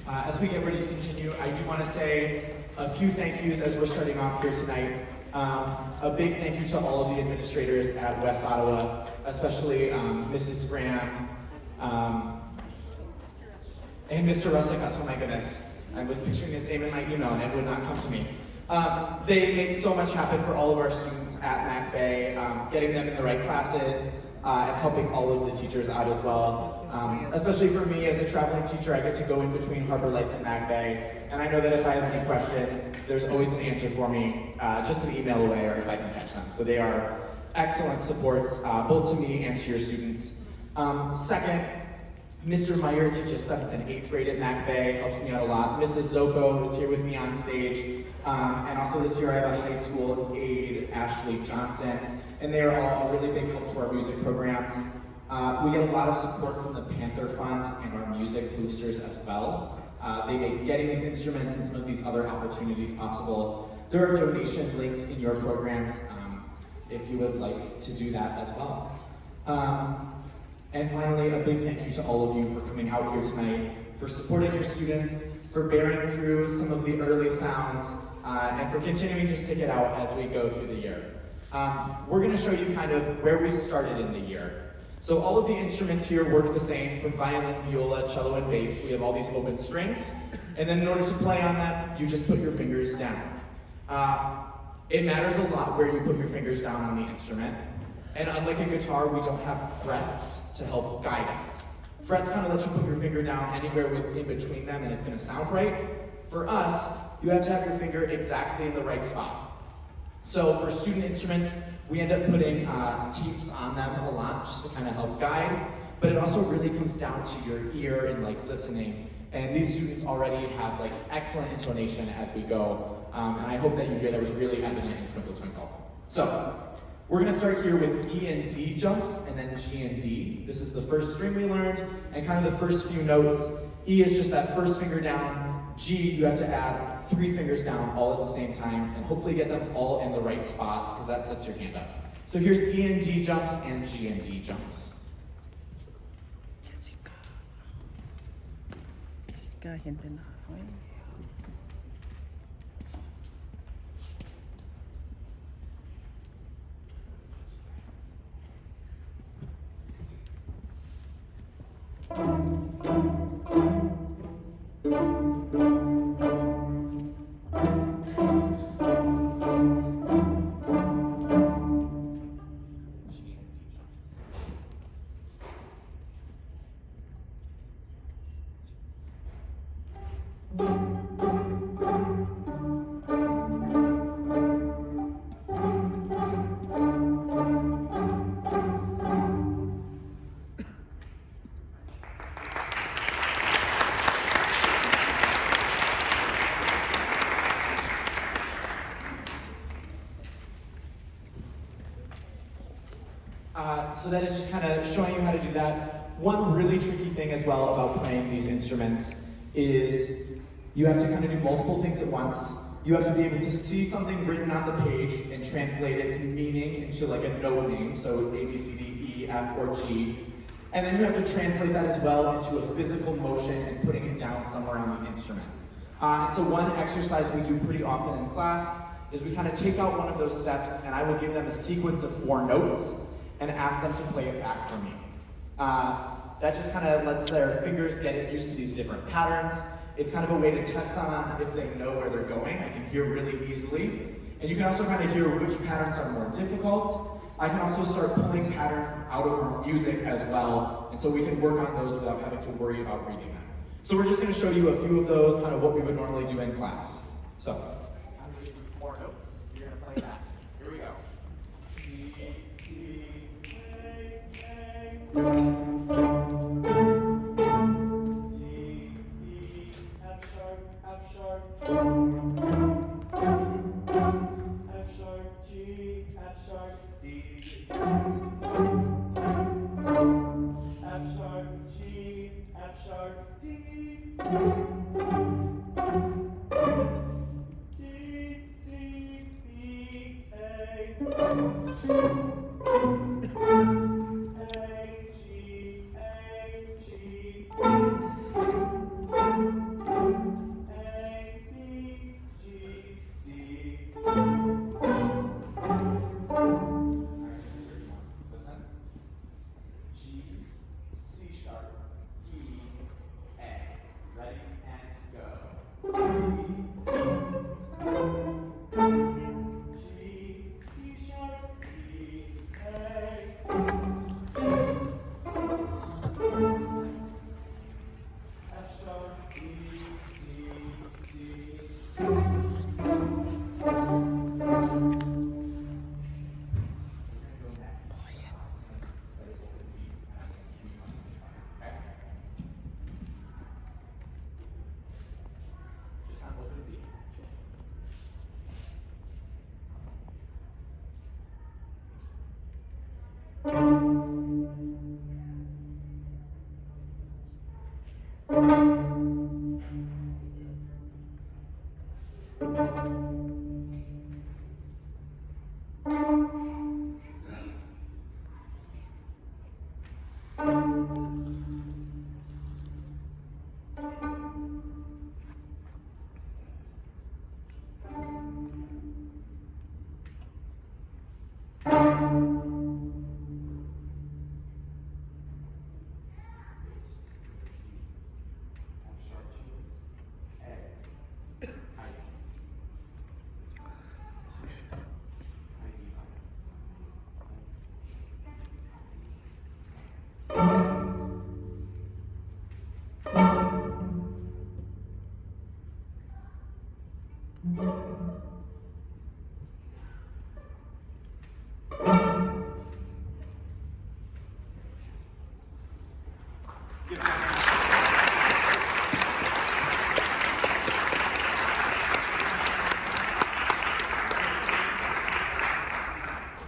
As we get ready to continue, I do want to say a few thank yous as we're starting off here tonight. A big thank you to all of the administrators at West Ottawa, especially Mrs. Graham and Mr. Rusikas. Oh my goodness, I was picturing his name in my email and it would not come to me. They make so much happen for all of our students at Mac Bay, getting them in the right classes, and helping all of the teachers out as well. Especially for me as a traveling teacher, I get to go in between Harbor Lights and Mac Bay, and I know that if I have any question, there's always an answer for me, just an email away or if I can catch them. So they are excellent supports, both to me and to your students. Second, Mr. Meyer teaches 7th and 8th grade at Mac Bay, helps me out a lot. Mrs. Zoko is here with me on stage. And also this year I have a high school aide, Ashley Johnson, and they are all a really big help to our music program. We get a lot of support from the Panther Fund and our music boosters as well. They make getting these instruments and some of these other opportunities possible. There are donation links in your programs if you would like to do that as well. And finally, a big thank you to all of you for coming out here tonight, for supporting your students, for bearing through some of the early sounds, and for continuing to stick it out as we go through the year. We're going to show you kind of where we started in the year. So all of the instruments here work the same, from violin, viola, cello, and bass. We have all these open strings, and then in order to play on them, you just put your fingers down. It matters a lot where you put your fingers down on the instrument, and unlike a guitar, we don't have frets to help guide us. Frets kind of let you put your finger down anywhere in between them and it's going to sound right. For us, you have to have your finger exactly in the right spot. So for student instruments, we end up putting tapes on them a lot just to kind of help guide, but it also really comes down to your ear and like listening. And these students already have like excellent intonation as we go, and I hope that you hear that was really evident in Twinkle Twinkle. So we're going to start here with E and D jumps, and then G and D. This is the first string we learned, and kind of the first few notes. E is just that first finger down. G, you have to add 3 fingers down all at the same time, and hopefully get them all in the right spot, because that sets your hand up. So here's E and D jumps, and G and D jumps. Jessica, gente na. So that is just kind of showing you how to do that. One really tricky thing as well about playing these instruments is you have to kind of do multiple things at once. You have to be able to see something written on the page and translate its meaning into like a note name, so A, B, C, D, E, F, or G. And then you have to translate that as well into a physical motion and putting it down somewhere on the instrument. And so one exercise we do pretty often in class is we kind of take out one of those steps and I will give them a sequence of 4 notes and ask them to play it back for me. That just kind of lets their fingers get used to these different patterns. It's kind of a way to test on if they know where they're going. I can hear really easily. And you can also kind of hear which patterns are more difficult. I can also start pulling patterns out of our music as well, and so we can work on those without having to worry about reading them. So we're just going to show you a few of those, kind of what we would normally do in class. So, I'm going to give you 4 notes. You're going to play that. Here we go. D, E, A, A.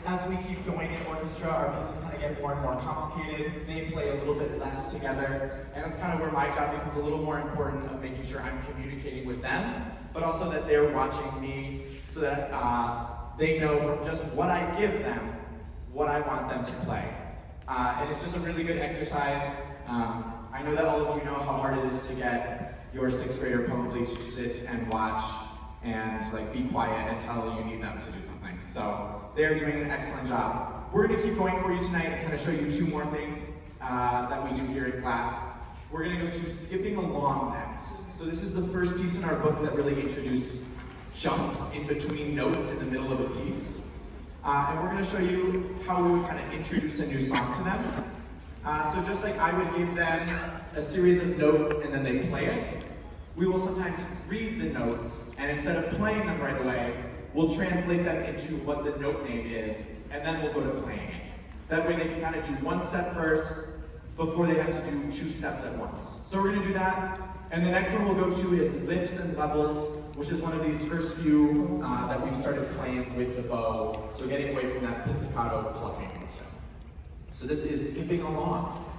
As we keep going in orchestra, our pieces kind of get more and more complicated. They play a little bit less together, and that's kind of where my job becomes a little more important of making sure I'm communicating with them, but also that they're watching me so that they know from just what I give them, what I want them to play. And it's just a really good exercise. I know that all of you know how hard it is to get your 6th grader probably to sit and watch and like be quiet until you need them to do something. So they're doing an excellent job. We're going to keep going for you tonight and kind of show you 2 more things that we do here in class. We're going to go to skipping along next. So this is the first piece in our book that really introduced jumps in between notes in the middle of a piece. And we're going to show you how we would kind of introduce a new song to them. So just like I would give them a series of notes and then they play it, we will sometimes read the notes, and instead of playing them right away, we'll translate them into what the note name is, and then we'll go to playing it. That way they can kind of do 1 step first before they have to do 2 steps at once. So we're going to do that, and the next one we'll go to is lifts and levels, which is one of these first few that we've started playing with the bow, so getting away from that pizzicato plucking motion. So this is skipping along.